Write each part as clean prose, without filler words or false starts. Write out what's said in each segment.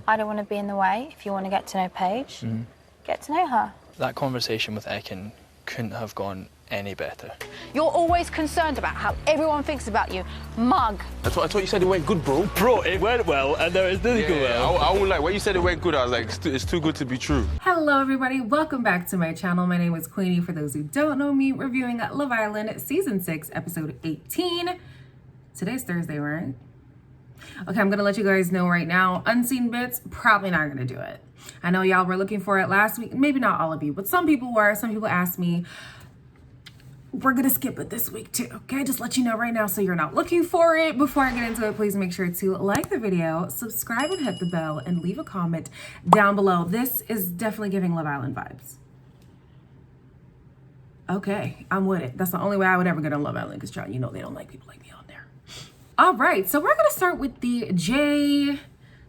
I don't want to be in the way. If you want to get to know Paige, get to know her. That conversation with Ekin couldn't have gone any better. You're always concerned about how everyone thinks about you. Mug. I thought you said it went good, bro. Bro, it went well, and there is nothing go well. I won't lie. When you said it went good, I was like, it's too good to be true. Hello everybody, welcome back to my channel. My name is Queenie. For those who don't know me, reviewing Love Island Season 6, Episode 18. Today's Thursday, right? Okay, I'm gonna let you guys know right now, unseen bits, probably not gonna do it. I know y'all were looking for it last week, maybe not all of you, but some people were. Some people asked me. We're gonna skip it this week too, okay? Just let you know right now so you're not looking for it. Before I get into it, please make sure to like the video, subscribe and hit the bell, and leave a comment down below. This is definitely giving Love Island vibes. Okay, I'm with it. That's the only way I would ever get on Love Island, because child, you know they don't like people like me on there. All right, so we're gonna start with the Jay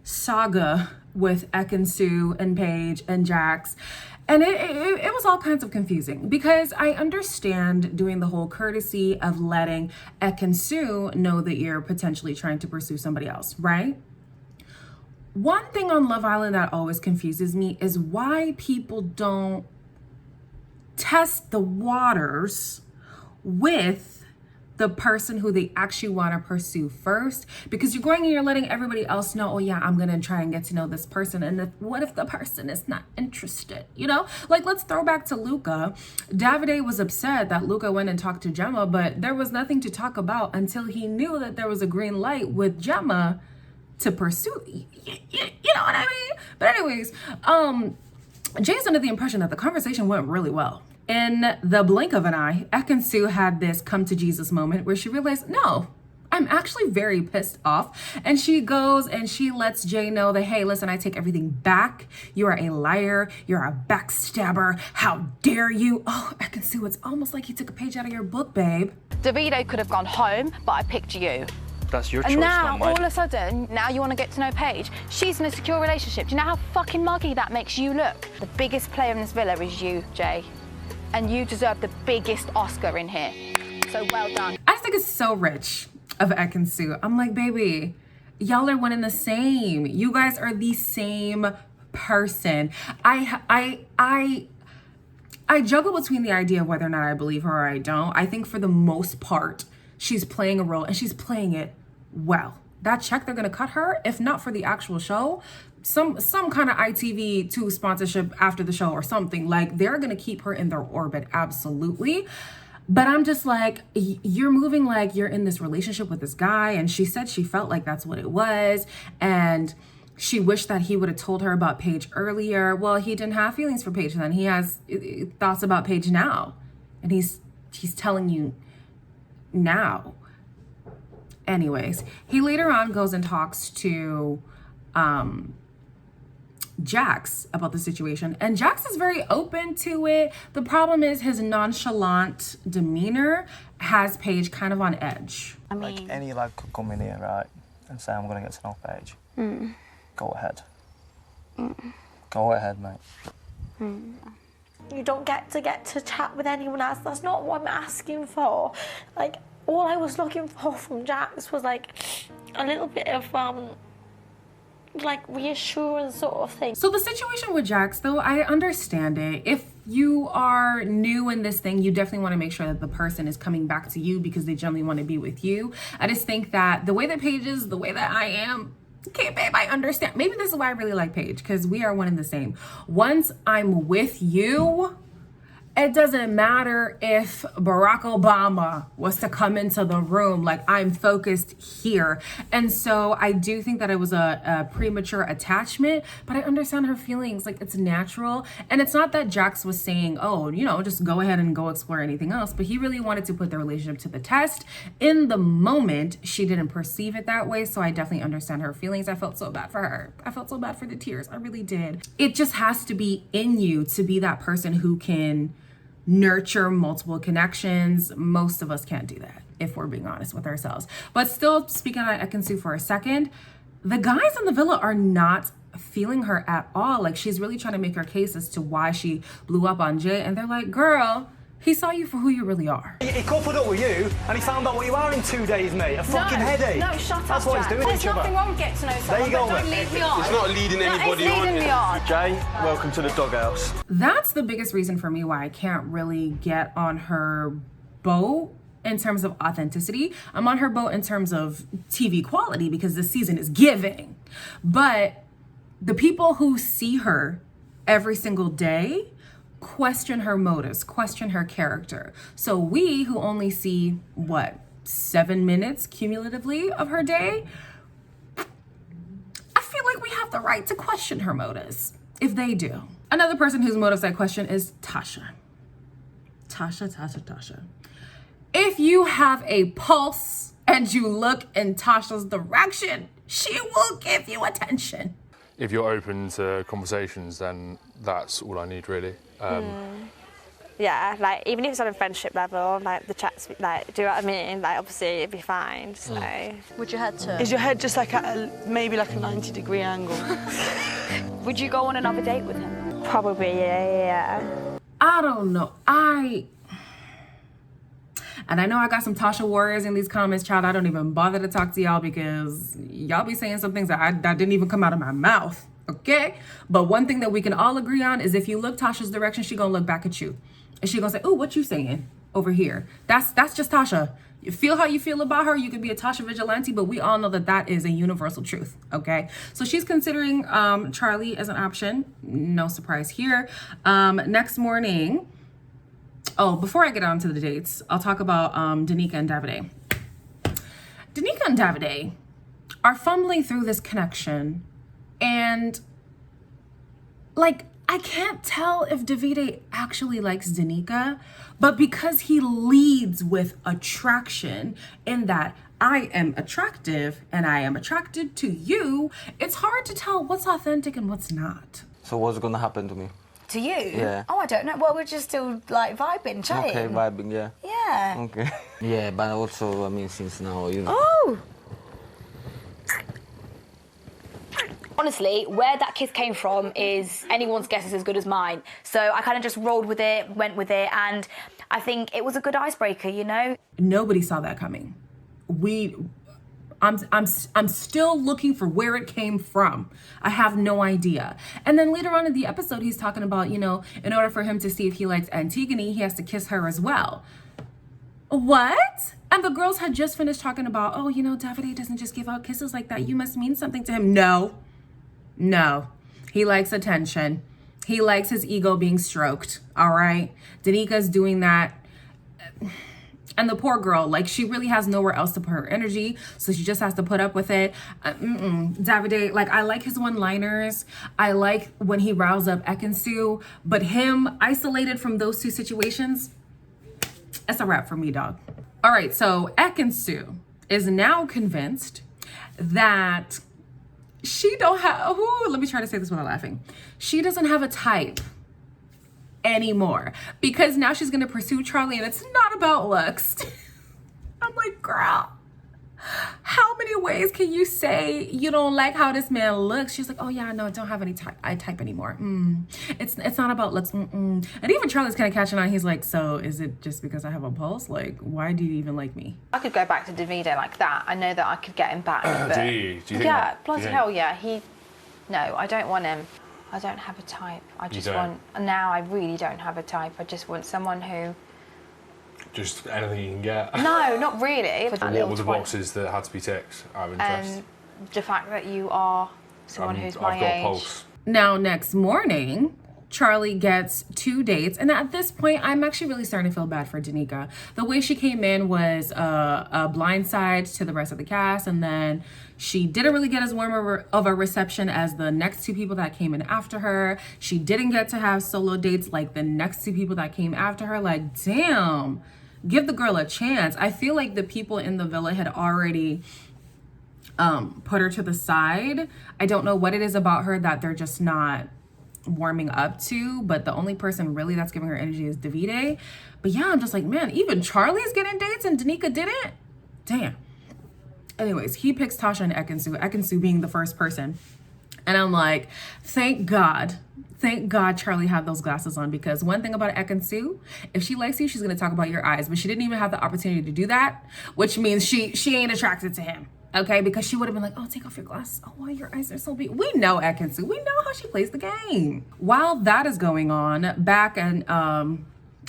saga with Ekin-Su and Paige and Jax. And it was all kinds of confusing, because I understand doing the whole courtesy of letting Ekin-Su know that you're potentially trying to pursue somebody else, right? One thing on Love Island that always confuses me is why people don't test the waters with the person who they actually want to pursue first, because you're going and you're letting everybody else know, oh yeah, I'm gonna try and get to know this person, and what if the person is not interested, you know? Like, let's throw back to Luca. Davide was upset that Luca went and talked to Gemma, but there was nothing to talk about until he knew that there was a green light with Gemma to pursue, you know what I mean? But anyways, Jay's under the impression that the conversation went really well. In the blink of an eye, Ekin-Su had this come to Jesus moment where she realized, no, I'm actually very pissed off. And she goes and she lets Jay know that, hey, listen, I take everything back. You are a liar. You're a backstabber. How dare you? Oh, Ekin-Su, it's almost like he took a page out of your book, babe. Davide could have gone home, but I picked you. That's your choice, And now, not mine. all of a sudden, now you want to get to know Paige. She's in a secure relationship. Do you know how fucking muggy that makes you look? The biggest player in this villa is you, Jay. And you deserve the biggest Oscar in here. So well done. I just think it's so rich of Ekin-Su. I'm like, baby, y'all are one and the same. You guys are the same person. I juggle between the idea of whether or not I believe her or I don't. I think for the most part, she's playing a role, and she's playing it well. That check they're gonna cut her, if not for the actual show, some kind of ITV2 sponsorship after the show or something. Like, they're gonna keep her in their orbit, absolutely. But I'm just like, you're moving like you're in this relationship with this guy, and she said she felt like that's what it was, and she wished that he would have told her about Paige earlier. Well, he didn't have feelings for Paige then. He has thoughts about Paige now, and he's telling you now. Anyways, he later on goes and talks to Jax about the situation, and Jax is very open to it. The problem is his nonchalant demeanor has Paige kind of on edge. I mean, Like, any lad could come in here, right, and say, I'm gonna get to know Paige. Go ahead. Go ahead, mate. You don't get to chat with anyone else. That's not what I'm asking for. Like, all I was looking for from Jax was like a little bit of like reassurance sort of thing. So the situation with Jax, though, I understand it. If you are new in this thing, you definitely want to make sure that the person is coming back to you because they generally want to be with you. I just think that the way that Paige is, the way that I am, okay, babe, I understand. Maybe this is why I really like Paige, because we are one and the same. Once I'm with you, it doesn't matter if Barack Obama was to come into the room, like, I'm focused here. And so I do think that it was a premature attachment, but I understand her feelings. Like, it's natural. And it's not that Jax was saying, oh, you know, just go ahead and go explore anything else, but he really wanted to put the relationship to the test. In the moment, she didn't perceive it that way, so I definitely understand her feelings. I felt so bad for her. I felt so bad for the tears. I really did. It just has to be in you to be that person who can nurture multiple connections. Most of us can't do that, if we're being honest with ourselves. But still, speaking on Ekin-Su for a second, the guys in the villa are not feeling her at all. Like, she's really trying to make her case as to why she blew up on Jay, and they're like, girl, He saw you for who you really are. He coupled up with you and he found out what you are in 2 days, mate. A fucking headache. No, shut up, That's what he's Jack. doing There's to each nothing other. wrong with getting to know someone, There you go, but don't mate. lead me on. It's not leading anybody no, it's on. leading me on. Jay, welcome to the doghouse. That's the biggest reason for me why I can't really get on her boat in terms of authenticity. I'm on her boat in terms of TV quality because this season is giving. But the people who see her every single day question her motives, question her character. So we who only see, 7 minutes cumulatively of her day, I feel like we have the right to question her motives if they do. Another person whose motives I question is Tasha. Tasha. If you have a pulse and you look in Tasha's direction, she will give you attention. If you're open to conversations, then that's all I need, really. Yeah, like even if it's on a friendship level, like the chats, like, do you know what I mean? Like obviously it'd be fine. So. Would your head turn? Is your head just like at maybe like a 90-degree angle? Would you go on another date with him? Probably, yeah. I don't know. And I know I got some Tasha warriors in these comments, child. I don't even bother to talk to y'all because y'all be saying some things that didn't even come out of my mouth, okay? But one thing that we can all agree on is if you look Tasha's direction, she gonna look back at you. And she gonna say, ooh, what you saying over here? That's just Tasha. You feel how you feel about her. You could be a Tasha vigilante, but we all know that that is a universal truth, okay? So she's considering Charlie as an option. No surprise here. Next morning, before I get on to the dates, I'll talk about Danica and Davide. Danica and Davide are fumbling through this connection, and like, I can't tell if Davide actually likes Danica, but because he leads with attraction in that I am attractive and I am attracted to you, it's hard to tell what's authentic and what's not. So what's gonna happen to me? To you? Yeah. Oh, I don't know. Well, we're just still like vibing, chatting. Okay, vibing, yeah. Yeah. Okay. Yeah, but also, I mean, since now, you know. Oh! Honestly, where that kiss came from is anyone's guess is as good as mine. So I kind of just rolled with it, went with it, and I think it was a good icebreaker, you know? Nobody saw that coming. I'm still looking for where it came from. I have no idea. And then later on in the episode, he's talking about, you know, in order for him to see if he likes Antigone, he has to kiss her as well. What? And the girls had just finished talking about, oh, you know, Davide doesn't just give out kisses like that. You must mean something to him. No. He likes attention. He likes his ego being stroked. All right. Danica's doing that. And the poor girl, like, she really has nowhere else to put her energy, so she just has to put up with it. Davide, like, I like his one-liners. I like when he riles up Ekin-Su, but him isolated from those two situations, it's a wrap for me, dog. All right, so Ekin-Su is now convinced that she don't have, let me try to say this without laughing. She doesn't have a type anymore because now she's gonna pursue Charlie and it's not about looks. I'm like, girl, how many ways can you say you don't like how this man looks? She's like, oh yeah, no, I don't have any type anymore. It's not about looks. And even Charlie's kind of catching on. He's like, so is it just because I have a pulse? Like, why do you even like me? I could go back to Davide like that. I know that I could get him back. But Do you think yeah, that? bloody hell yeah. No, I don't want him. I don't have a type. I just want, now I really don't have a type. I just want someone who... Just anything you can get? No, not really. What were the boxes that had to be ticked out of interest? The fact that you are someone who's my I've got age. a pulse. Now, next morning, Charlie gets 2 dates. And at this point, I'm actually really starting to feel bad for Danica. The way she came in was a blindside to the rest of the cast. And then she didn't really get as warm of a reception as the next 2 people that came in after her. She didn't get to have solo dates like the next 2 people that came after her. Like, damn, give the girl a chance. I feel like the people in the villa had already put her to the side. I don't know what it is about her that they're just not warming up to, but the only person really that's giving her energy is Davide. But yeah, I'm just like, man, even Charlie's getting dates and Danica didn't? Damn. Anyways, he picks Tasha and Ekin-Su being the first person. And I'm like, thank God Thank God Charlie had those glasses on, because one thing about Ekin-Su, if she likes you, she's gonna talk about your eyes, but she didn't even have the opportunity to do that, which means she ain't attracted to him, okay? Because she would have been like, oh, take off your glasses. Oh, wow, your eyes are so big. We know Ekin-Su. We know how she plays the game. While that is going on, back and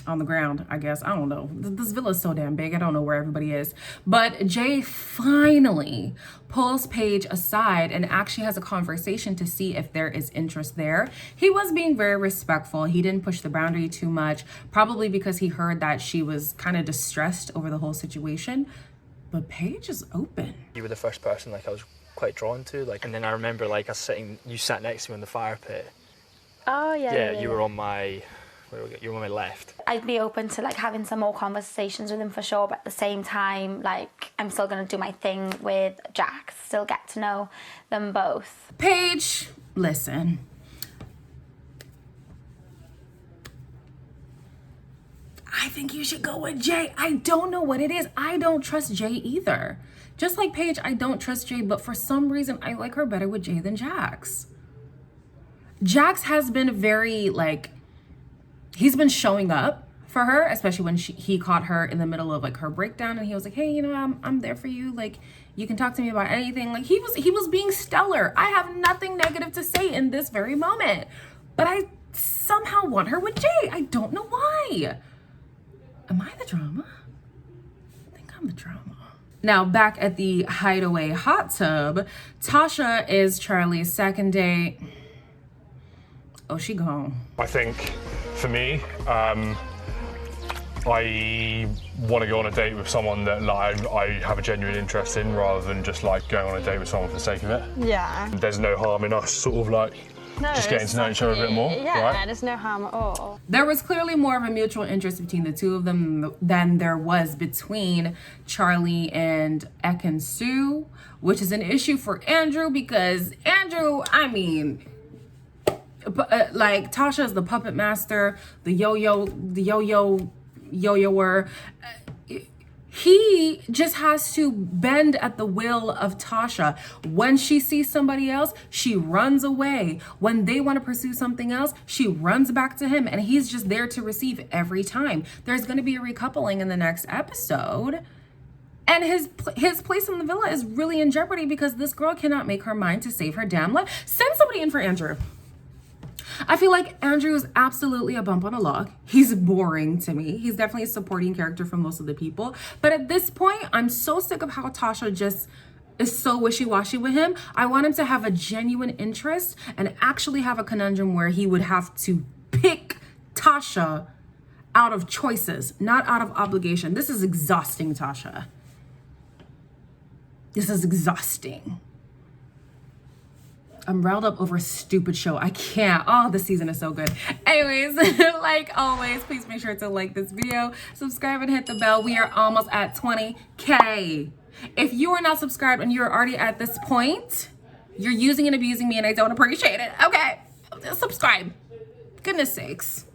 on the ground, I guess. I don't know. This villa is so damn big. I don't know where everybody is. But Jay finally pulls Paige aside and actually has a conversation to see if there is interest there. He was being very respectful. He didn't push the boundary too much, probably because he heard that she was kind of distressed over the whole situation. But Paige is open. You were the first person like I was quite drawn to, like, and then I remember like you sat next to me in the fire pit. Oh yeah. Yeah, you were on my. You were on my left. I'd be open to like having some more conversations with him for sure, but at the same time, like, I'm still gonna do my thing with Jax, still get to know them both. Paige, listen. I think you should go with Jay. I don't know what it is. I don't trust Jay either. Just like Paige, I don't trust Jay, but for some reason, I like her better with Jay than Jax. Jax has been very, like, he's been showing up for her, especially when he caught her in the middle of like her breakdown, and he was like, hey, you know, I'm there for you. Like, you can talk to me about anything. Like, he was being stellar. I have nothing negative to say in this very moment, but I somehow want her with Jay. I don't know why. Am I the drama? I think I'm the drama. Now, back at the hideaway hot tub, Tasha is Charlie's second date. Oh, she gone. I think for me, I want to go on a date with someone that like I have a genuine interest in, rather than just like going on a date with someone for the sake of it. Yeah. There's no harm in us sort of like just getting to know each other a bit more. Yeah, right? there's no harm at all. There was clearly more of a mutual interest between the two of them than there was between Charlie and Ekin-Su, which is an issue for Andrew, because Andrew, I mean, like, Tasha is the puppet master, the yo-yoer. He just has to bend at the will of Tasha. When she sees somebody else, she runs away. When they want to pursue something else, she runs back to him, and he's just there to receive every time. There's going to be a recoupling in the next episode. And his place in the villa is really in jeopardy because this girl cannot make her mind to save her damn life. Send somebody in for Andrew. I feel like Andrew is absolutely a bump on a log. He's boring to me. He's definitely a supporting character for most of the people. But at this point, I'm so sick of how Tasha just is so wishy-washy with him. I want him to have a genuine interest and actually have a conundrum where he would have to pick Tasha out of choices, not out of obligation. This is exhausting, Tasha. This is exhausting. I'm riled up over a stupid show. I can't. Oh, this season is so good. Anyways, like always, please make sure to like this video, subscribe, and hit the bell. We are almost at 20K. If you are not subscribed and you're already at this point, you're using and abusing me, and I don't appreciate it. Okay, subscribe. Goodness sakes.